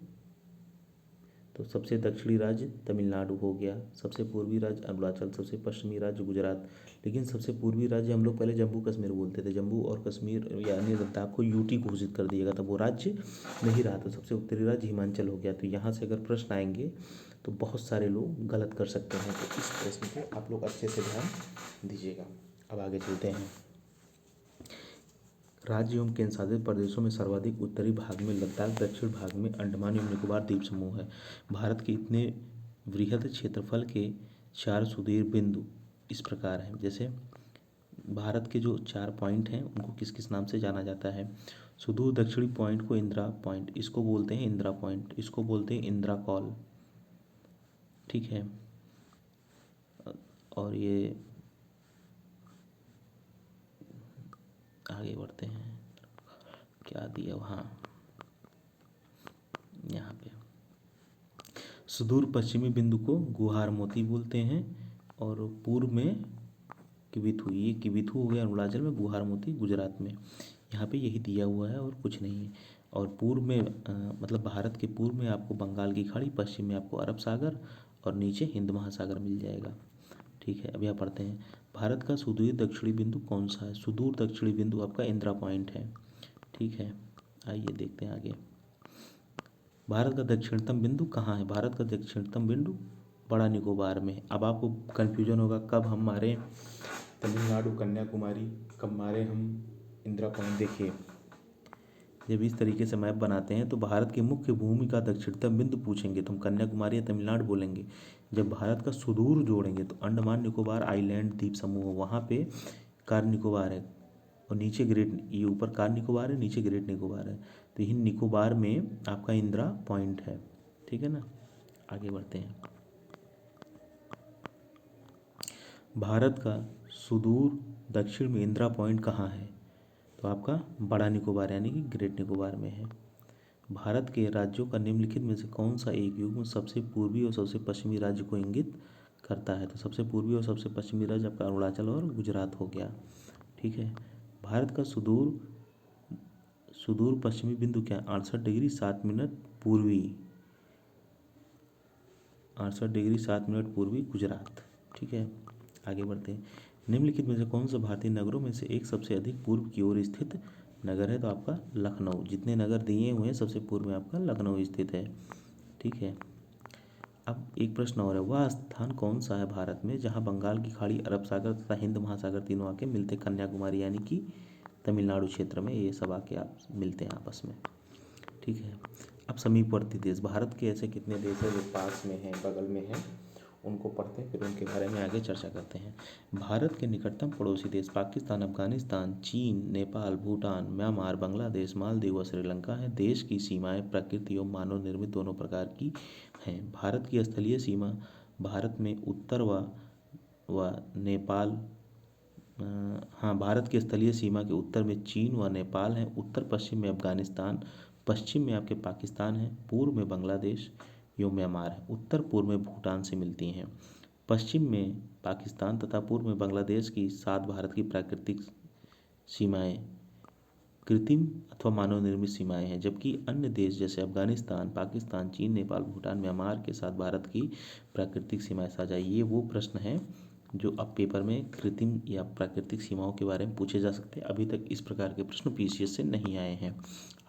तो सबसे दक्षिणी राज्य तमिलनाडु हो गया, सबसे पूर्वी राज्य अरुणाचल, सबसे पश्चिमी राज्य गुजरात। लेकिन सबसे पूर्वी राज्य हम लोग पहले जम्मू कश्मीर बोलते थे, जम्मू और कश्मीर यानी लद्दाख को UT घोषित कर दिया गया था, वो राज्य नहीं रहा। तो सबसे उत्तरी राज्य हिमाचल हो गया। तो यहाँ से अगर प्रश्न आएंगे तो बहुत सारे लोग गलत कर सकते हैं, तो इस प्रश्न को आप लोग अच्छे से ध्यान दीजिएगा। अब आगे चलते हैं। राज्य एवं केंद्र शासित प्रदेशों में सर्वाधिक उत्तरी भाग में लद्दाख, दक्षिण भाग में अंडमान एवं निकोबार द्वीप समूह है। भारत के इतने वृहद क्षेत्रफल के 4 सुदूर बिंदु इस प्रकार हैं। जैसे भारत के जो 4 पॉइंट हैं उनको किस किस नाम से जाना जाता है? सुदूर दक्षिणी पॉइंट को इंदिरा पॉइंट, इसको बोलते हैं इंदिरा पॉइंट, इसको बोलते हैं इंदिरा कॉल। ठीक है, और ये आगे बढ़ते हैं, क्या दिया वहाँ, यहाँ पे सुदूर पश्चिमी बिंदु को गुहार मोती बोलते हैं और पूर्व में किबिथु, ये किबिथु हो गया अरुणाचल में, गुहार मोती गुजरात में। यहाँ पे यही दिया हुआ है और कुछ नहीं है। और पूर्व में मतलब भारत के पूर्व में आपको बंगाल की खाड़ी, पश्चिम में आपको अरब सागर और नीचे हिंद महासागर मिल जाएगा। ठीक है, अब यहाँ पढ़ते हैं, भारत का सुदूर दक्षिणी बिंदु कौन सा है? सुदूर दक्षिणी बिंदु आपका इंदिरा पॉइंट है। ठीक है, आइए देखते हैं आगे। भारत का दक्षिणतम बिंदु कहाँ है? भारत का दक्षिणतम बिंदु बड़ा निकोबार में। अब आपको कन्फ्यूजन होगा कब हम मारे तमिलनाडु, कन्याकुमारी, कब मारे हम इंदिरा पॉइंट। देखिए, जब इस तरीके से मैप बनाते हैं तो भारत की मुख्य भूमि का दक्षिणतम बिंदु पूछेंगे तो हम कन्याकुमारी या तमिलनाडु बोलेंगे। जब भारत का सुदूर जोड़ेंगे तो अंडमान निकोबार आइलैंड द्वीप समूह, वहाँ पे कार निकोबार है और नीचे ग्रेट, ये ऊपर कार निकोबार है, नीचे ग्रेट निकोबार है। तो यही निकोबार में आपका इंदिरा पॉइंट है। ठीक है ना, आगे बढ़ते हैं। भारत का सुदूर दक्षिण में इंदिरा पॉइंट कहाँ है? तो आपका बड़ा निकोबार यानी कि ग्रेट निकोबार में है। भारत के राज्यों का निम्नलिखित में से कौन सा एक युग्म सबसे पूर्वी और सबसे पश्चिमी राज्य को इंगित करता है? तो सबसे पूर्वी और सबसे पश्चिमी राज्य आपका अरुणाचल और गुजरात हो गया। ठीक है, भारत का सुदूर पश्चिमी बिंदु क्या है? 68 डिग्री 7 मिनट पूर्वी। 62 डिग्री 7 मिनट पूर्वी गुजरात। ठीक है, आगे बढ़ते हैं। निम्नलिखित में से कौन सा भारतीय नगरों में से एक सबसे अधिक पूर्व की ओर स्थित नगर है? तो आपका लखनऊ। जितने नगर दिए हुए हैं सबसे पूर्व में आपका लखनऊ स्थित है। ठीक है, अब एक प्रश्न और है, वह स्थान कौन सा है भारत में जहाँ बंगाल की खाड़ी, अरब सागर तथा हिंद महासागर तीनों आके मिलते? कन्याकुमारी यानी कि तमिलनाडु क्षेत्र में ये सब आके आप मिलते हैं आपस में। ठीक है, अब समीपवर्ती देश, भारत के ऐसे कितने देश हैं जो पास में हैं, बगल में हैं, उनको पढ़ते हैं, फिर उनके बारे में आगे चर्चा करते हैं। भारत के निकटतम पड़ोसी देश पाकिस्तान, अफगानिस्तान, चीन, नेपाल, भूटान, म्यांमार, बांग्लादेश, मालदीव व श्रीलंका हैं। देश की सीमाएं प्राकृतिक एवं मानव निर्मित दोनों प्रकार की हैं। भारत की स्थलीय सीमा भारत में उत्तर व नेपाल भारत की स्थलीय सीमा के उत्तर में चीन व नेपाल है, उत्तर पश्चिम में अफगानिस्तान, पश्चिम में आपके पाकिस्तान है, पूर्व में बांग्लादेश एवं म्यांमार है, उत्तर पूर्व में भूटान से मिलती हैं। पश्चिम में पाकिस्तान तथा पूर्व में बांग्लादेश की 7 भारत की प्राकृतिक सीमाएं कृत्रिम अथवा मानव निर्मित सीमाएं हैं, जबकि अन्य देश जैसे अफगानिस्तान, पाकिस्तान, चीन, नेपाल, भूटान, म्यांमार के साथ भारत की प्राकृतिक सीमाएं साझा। ये वो प्रश्न है जो अब पेपर में कृत्रिम या प्राकृतिक सीमाओं के बारे में पूछे जा सकते हैं। अभी तक इस प्रकार के प्रश्न पीसीएस से नहीं आए हैं।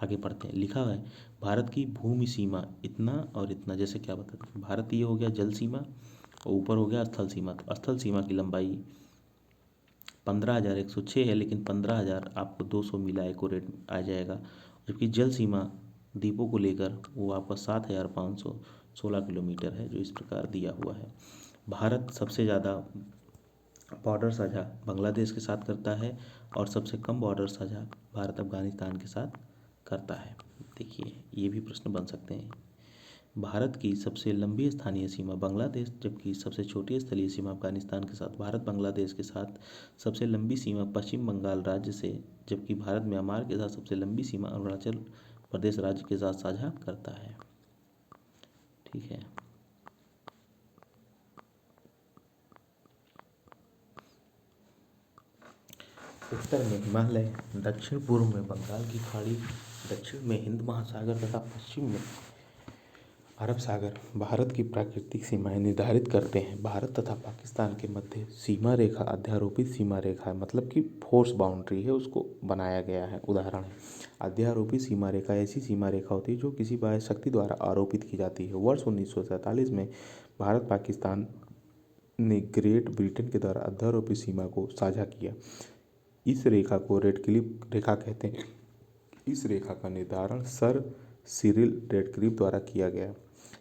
आगे पढ़ते हैं। लिखा है भारत की भूमि सीमा इतना और इतना, जैसे क्या बताते हैं? भारत ये हो गया जल सीमा और ऊपर हो गया स्थल सीमा। तो स्थल सीमा की लंबाई 15,106 है, लेकिन 15,000 आपको 200 मिला एक्यूरेट आ जाएगा, जबकि जल सीमा द्वीपों को लेकर वो आपका 7,516 किलोमीटर है, जो इस प्रकार दिया हुआ है। भारत सबसे ज़्यादा बॉर्डर साझा बांग्लादेश के साथ करता है और सबसे कम बॉर्डर साझा भारत अफगानिस्तान के साथ करता है। देखिए, ये भी प्रश्न बन सकते हैं। भारत की सबसे लंबी स्थानीय सीमा बांग्लादेश, जबकि सबसे छोटी स्थलीय सीमा अफगानिस्तान के साथ। भारत बांग्लादेश के साथ सबसे लंबी सीमा पश्चिम बंगाल राज्य से, जबकि भारत म्यांमार के साथ सबसे लंबी सीमा अरुणाचल प्रदेश राज्य के साथ साझा करता है। ठीक है, उत्तर में हिमालय, दक्षिण पूर्व में बंगाल की खाड़ी, दक्षिण में हिंद महासागर तथा पश्चिम में अरब सागर भारत की प्राकृतिक सीमाएं निर्धारित करते हैं। भारत तथा पाकिस्तान के मध्य सीमा रेखा अध्यारोपित सीमा रेखा है, मतलब कि फोर्स बाउंड्री है, उसको बनाया गया है। उदाहरण है, अध्यारोपित सीमा रेखा ऐसी सीमा रेखा होती है जो किसी बाह्य शक्ति द्वारा आरोपित की जाती है। वर्ष 1947 में भारत पाकिस्तान ने ग्रेट ब्रिटेन के द्वारा अध्यारोपित सीमा को साझा किया। इस रेखा को रेडक्लिफ रेखा कहते हैं। इस रेखा का निर्धारण सर सिरिल रेडक्लिफ द्वारा किया गया।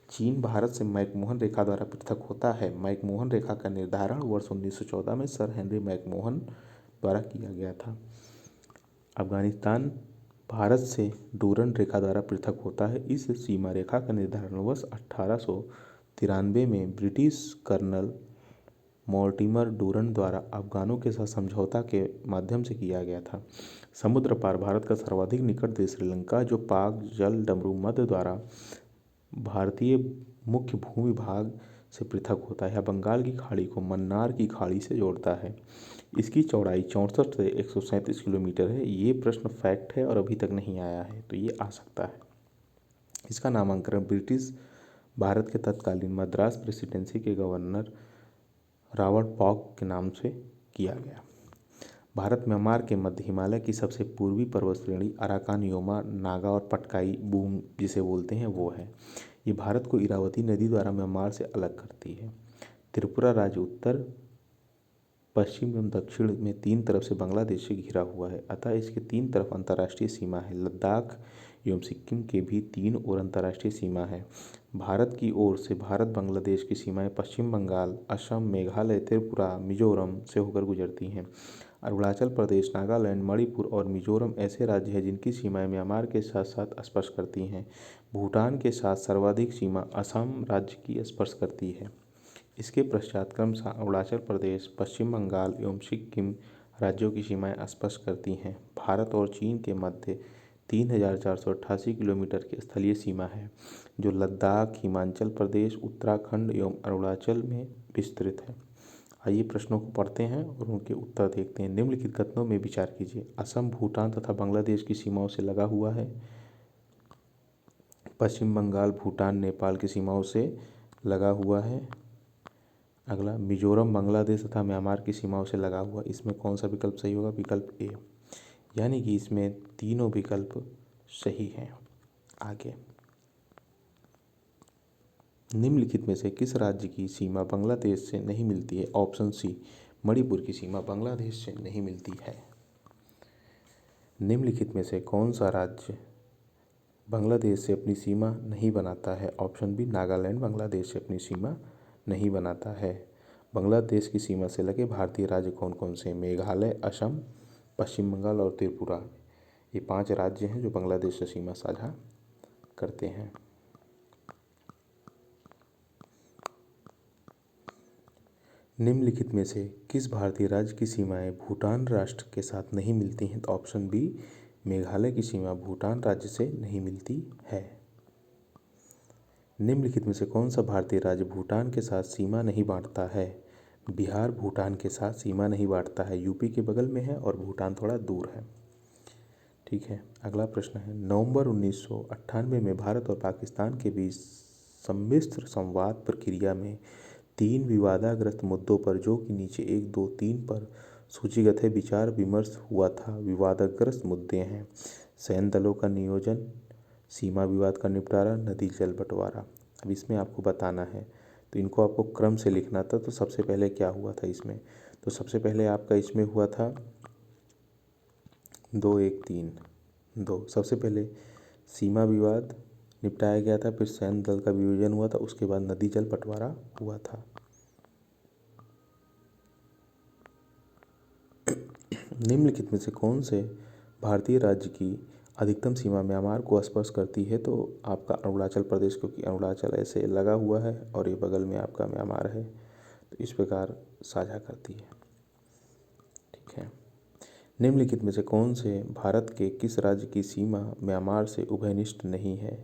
चीन भारत से मैकमोहन रेखा द्वारा पृथक होता है। मैकमोहन रेखा का निर्धारण वर्ष 1914 में सर हेनरी मैकमोहन द्वारा किया गया था। अफगानिस्तान भारत से डूरन रेखा द्वारा पृथक होता है। इस सीमा रेखा का निर्धारण वर्ष 1893 में ब्रिटिश कर्नल मॉर्टिमर डूरन द्वारा अफगानों के साथ समझौता के माध्यम से किया गया था। समुद्र पार भारत का सर्वाधिक निकट देश श्रीलंका, जो पाक जल डमरू मध्य द्वारा भारतीय मुख्य भूमि भाग से पृथक होता है, बंगाल की खाड़ी को मन्नार की खाड़ी से जोड़ता है। इसकी चौड़ाई 64 से 137 किलोमीटर है। ये प्रश्न फैक्ट है और अभी तक नहीं आया है, तो ये आ सकता है। इसका नामांकन ब्रिटिश भारत के तत्कालीन मद्रास प्रेसिडेंसी के गवर्नर रॉबर्ट पॉक के नाम से किया गया। भारत म्यांमार के मध्य हिमालय की सबसे पूर्वी पर्वत श्रेणी अराकान योमा नागा और पटकाई बूम जिसे बोलते हैं वो है। ये भारत को इरावती नदी द्वारा म्यांमार से अलग करती है। त्रिपुरा राज्य उत्तर, पश्चिम एवं दक्षिण में 3 तरफ से बांग्लादेश से घिरा हुआ है, अतः इसके 3 तरफ अंतर्राष्ट्रीय सीमा है। लद्दाख एवं सिक्किम के भी 3 और अंतर्राष्ट्रीय सीमा है। भारत की ओर से भारत बांग्लादेश की सीमाएं पश्चिम बंगाल, असम, मेघालय, त्रिपुरा, मिजोरम से होकर गुजरती हैं। अरुणाचल प्रदेश, नागालैंड, मणिपुर और मिजोरम ऐसे राज्य हैं जिनकी सीमाएं म्यांमार के साथ साथ स्पर्श करती हैं। भूटान के साथ सर्वाधिक सीमा असम राज्य की स्पर्श करती है। इसके पश्चात क्रमशः अरुणाचल प्रदेश, पश्चिम बंगाल एवं सिक्किम राज्यों की सीमाएं स्पर्श करती हैं। भारत और चीन के मध्य 3,488 किलोमीटर की स्थलीय सीमा है, जो लद्दाख, हिमाचल प्रदेश, उत्तराखंड एवं अरुणाचल में विस्तृत है। आइए प्रश्नों को पढ़ते हैं और उनके उत्तर देखते हैं। निम्नलिखित कथनों में विचार कीजिए। असम भूटान तथा बांग्लादेश की सीमाओं से लगा हुआ है। पश्चिम बंगाल भूटान नेपाल की सीमाओं से लगा हुआ है। अगला, मिजोरम बांग्लादेश तथा म्यांमार की सीमाओं से लगा हुआ, इसमें कौन सा विकल्प सही होगा? विकल्प ए, यानी कि इसमें तीनों विकल्प सही हैं। आगे, निम्नलिखित में से किस राज्य की सीमा बांग्लादेश से नहीं मिलती है? ऑप्शन सी, मणिपुर की सीमा बांग्लादेश से नहीं मिलती है। निम्नलिखित में से कौन सा राज्य बांग्लादेश से अपनी सीमा नहीं बनाता है? ऑप्शन बी, नागालैंड बांग्लादेश से अपनी सीमा नहीं बनाता है। बांग्लादेश की सीमा से लगे भारतीय राज्य कौन कौन से? मेघालय, असम, पश्चिम बंगाल और त्रिपुरा। ये 5 राज्य हैं जो बांग्लादेश से सीमा साझा करते हैं। निम्नलिखित में से किस भारतीय राज्य की सीमाएं भूटान राष्ट्र के साथ नहीं मिलती हैं? तो ऑप्शन बी, मेघालय की सीमा भूटान राज्य से नहीं मिलती है। निम्नलिखित में से कौन सा भारतीय राज्य भूटान के साथ सीमा नहीं बांटता है? बिहार भूटान के साथ सीमा नहीं बांटता है, यूपी के बगल में है और भूटान थोड़ा दूर है। ठीक है, अगला प्रश्न है, नवंबर 1998 में भारत और पाकिस्तान के बीच सम्मिश्र संवाद प्रक्रिया में 3 विवादाग्रस्त मुद्दों पर, जो कि नीचे 1, 2, 3 पर सूचीगत है, विचार विमर्श हुआ था। विवादाग्रस्त मुद्दे हैं सैन्य दलों का नियोजन, सीमा विवाद का निपटारा, नदी जल बंटवारा। अब इसमें आपको बताना है, तो इनको आपको क्रम से लिखना था। तो सबसे पहले क्या हुआ था इसमें? तो सबसे पहले आपका इसमें हुआ था 2, 1, 3, 2। सबसे पहले सीमा विवाद निपटाया गया था, फिर सैन्य दल का वियोजन हुआ था, उसके बाद नदी जल बंटवारा हुआ था। निम्नलिखित में से कौन से भारतीय राज्य की अधिकतम सीमा म्यांमार को स्पर्श करती है? तो आपका अरुणाचल प्रदेश, क्योंकि अरुणाचल ऐसे लगा हुआ है और ये बगल में आपका म्यांमार है, तो इस प्रकार साझा करती है। ठीक है, निम्नलिखित में से कौन से भारत के किस राज्य की सीमा म्यांमार से उभयनिष्ठ नहीं है?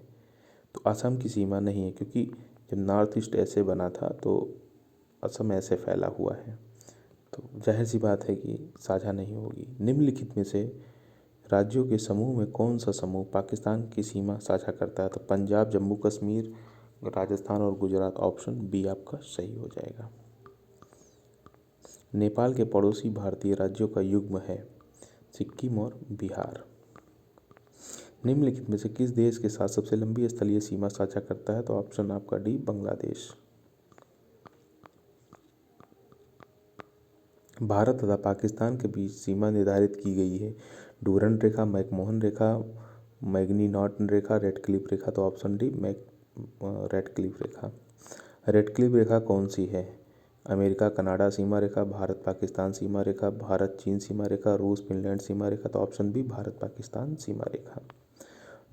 तो असम की सीमा नहीं है, क्योंकि जब नॉर्थ ईस्ट ऐसे बना था तो असम ऐसे फैला हुआ है, तो जाहिर सी बात है कि साझा नहीं होगी। निम्नलिखित में से राज्यों के समूह में कौन सा समूह पाकिस्तान की सीमा साझा करता है? तो पंजाब, जम्मू कश्मीर, राजस्थान और गुजरात। ऑप्शन बी आपका सही हो जाएगा। नेपाल के पड़ोसी भारतीय राज्यों का युग्म है सिक्किम और बिहार। निम्नलिखित में से किस देश के साथ सबसे लंबी स्थलीय सीमा साझा करता है? तो ऑप्शन आपका डी, बांग्लादेश। भारत तथा पाकिस्तान के बीच सीमा निर्धारित की गई है डूरंड रेखा, मैकमोहन रेखा, मैगनीनॉट रेखा, रेडक्लिफ रेखा। तो ऑप्शन डी, रेडक्लिफ रेखा। रेडक्लिफ रेखा कौन सी है? अमेरिका कनाडा सीमा रेखा, भारत पाकिस्तान सीमा रेखा, भारत चीन सीमा रेखा, रूस फिनलैंड सीमा रेखा। तो ऑप्शन बी, भारत पाकिस्तान सीमा रेखा।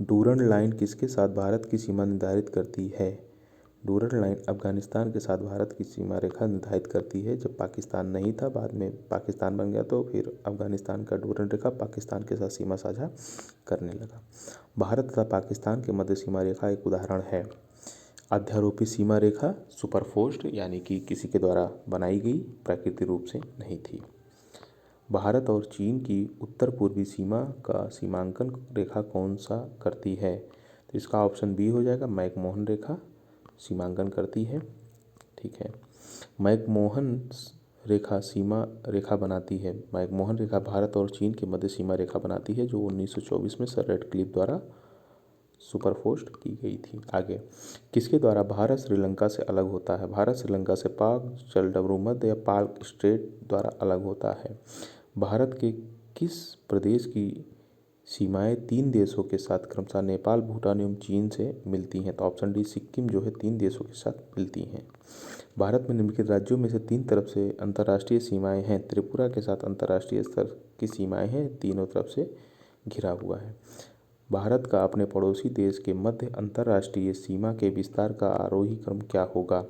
डूरंड लाइन किसके साथ भारत की सीमा निर्धारित करती है? डूरंड लाइन अफगानिस्तान के साथ भारत की सीमा रेखा निर्धारित करती है। जब पाकिस्तान नहीं था, बाद में पाकिस्तान बन गया, तो फिर अफगानिस्तान का डूरंड रेखा पाकिस्तान के साथ सीमा साझा करने लगा। भारत तथा पाकिस्तान के मध्य सीमा रेखा एक उदाहरण है अध्यारोपित सीमा रेखा, सुपरपोज्ड, यानी कि किसी के द्वारा बनाई गई, प्राकृतिक रूप से नहीं थी। भारत और चीन की उत्तर पूर्वी सीमा का सीमांकन रेखा कौन सा करती है? तो इसका ऑप्शन बी हो जाएगा, मैकमोहन रेखा सीमांकन करती है। ठीक है, मैकमोहन रेखा सीमा रेखा बनाती है। मैकमोहन रेखा भारत और चीन के मध्य सीमा रेखा बनाती है, जो 1924 में सर रेडक्लिफ द्वारा सुपरपोज्ड की गई थी। आगे, किसके द्वारा भारत श्रीलंका से अलग होता है? भारत श्रीलंका से पाक जलडमरू मध्य या पाक स्ट्रेट द्वारा अलग होता है। भारत के किस प्रदेश की सीमाएं 3 देशों के साथ क्रमशः नेपाल, भूटान एवं चीन से मिलती हैं? तो ऑप्शन डी, सिक्किम जो है 3 देशों के साथ मिलती हैं। भारत में निम्नलिखित राज्यों में से 3 तरफ से अंतर्राष्ट्रीय सीमाएं हैं। त्रिपुरा के साथ अंतर्राष्ट्रीय स्तर की सीमाएं हैं, तीनों तरफ से घिरा हुआ है। भारत का अपने पड़ोसी देश के मध्य अंतर्राष्ट्रीय सीमा के विस्तार का आरोही क्रम क्या होगा?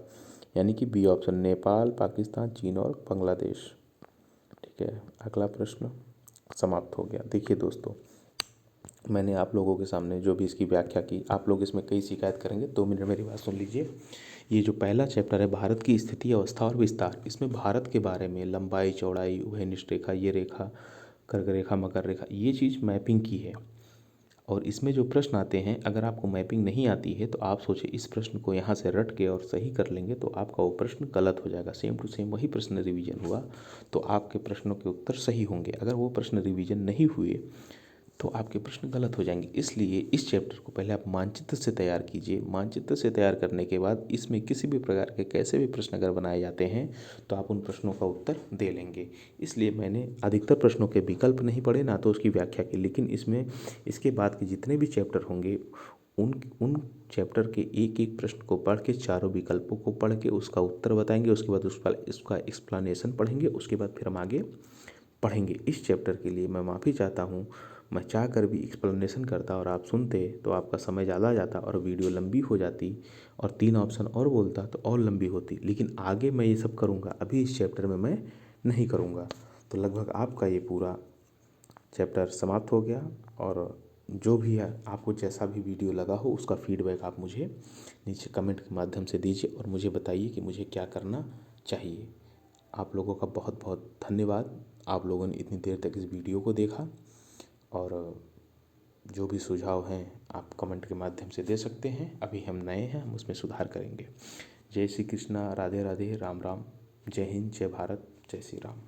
यानी कि बी ऑप्शन, नेपाल, पाकिस्तान, चीन और बांग्लादेश। ठीक है, अगला प्रश्न समाप्त हो गया। देखिए दोस्तों, मैंने आप लोगों के सामने जो भी इसकी व्याख्या की, आप लोग इसमें कई शिकायत करेंगे, 2 मिनट मेरी बात सुन लीजिए। ये जो पहला चैप्टर है भारत की स्थिति, अवस्था और विस्तार, इसमें भारत के बारे में लंबाई, चौड़ाई, उभयनिष्ठ रेखा, ये रेखा, कर्क रेखा, मकर रेखा, ये चीज़ मैपिंग की है। और इसमें जो प्रश्न आते हैं, अगर आपको मैपिंग नहीं आती है तो आप सोचिए इस प्रश्न को यहाँ से रट के और सही कर लेंगे तो आपका वो प्रश्न गलत हो जाएगा। सेम टू सेम वही प्रश्न रिवीजन हुआ तो आपके प्रश्नों के उत्तर सही होंगे। अगर वो प्रश्न रिवीजन नहीं हुए तो आपके प्रश्न गलत हो जाएंगे। इसलिए इस चैप्टर को पहले आप मानचित्र से तैयार कीजिए। मानचित्र से तैयार करने के बाद इसमें किसी भी प्रकार के कैसे भी प्रश्न अगर बनाए जाते हैं तो आप उन प्रश्नों का उत्तर दे लेंगे। इसलिए मैंने अधिकतर प्रश्नों के विकल्प नहीं पढ़े ना तो उसकी व्याख्या की, लेकिन इसमें इसके बाद के जितने भी चैप्टर होंगे उन चैप्टर के एक एक प्रश्न को पढ़ के, चारों विकल्पों को पढ़ के उसका उत्तर बताएंगे। उसके बाद उसका एक्सप्लेनेशन पढ़ेंगे। उसके बाद फिर हम आगे पढ़ेंगे। इस चैप्टर के लिए मैं माफ़ी चाहता हूँ। मैं चाह कर भी एक्सप्लेनेशन करता और आप सुनते तो आपका समय ज़्यादा जाता और वीडियो लंबी हो जाती और 3 ऑप्शन और बोलता तो और लंबी होती। लेकिन आगे मैं ये सब करूँगा, अभी इस चैप्टर में मैं नहीं करूँगा। तो लगभग आपका ये पूरा चैप्टर समाप्त हो गया। और जो भी है आपको जैसा भी वीडियो लगा हो उसका फीडबैक आप मुझे नीचे कमेंट के माध्यम से दीजिए और मुझे बताइए कि मुझे क्या करना चाहिए। आप लोगों का बहुत बहुत धन्यवाद। आप लोगों ने इतनी देर तक इस वीडियो को देखा और जो भी सुझाव हैं आप कमेंट के माध्यम से दे सकते हैं। अभी हम नए हैं, हम उसमें सुधार करेंगे। जय श्री कृष्णा, राधे राधे, राम राम, जय हिंद, जय भारत, जय श्री राम।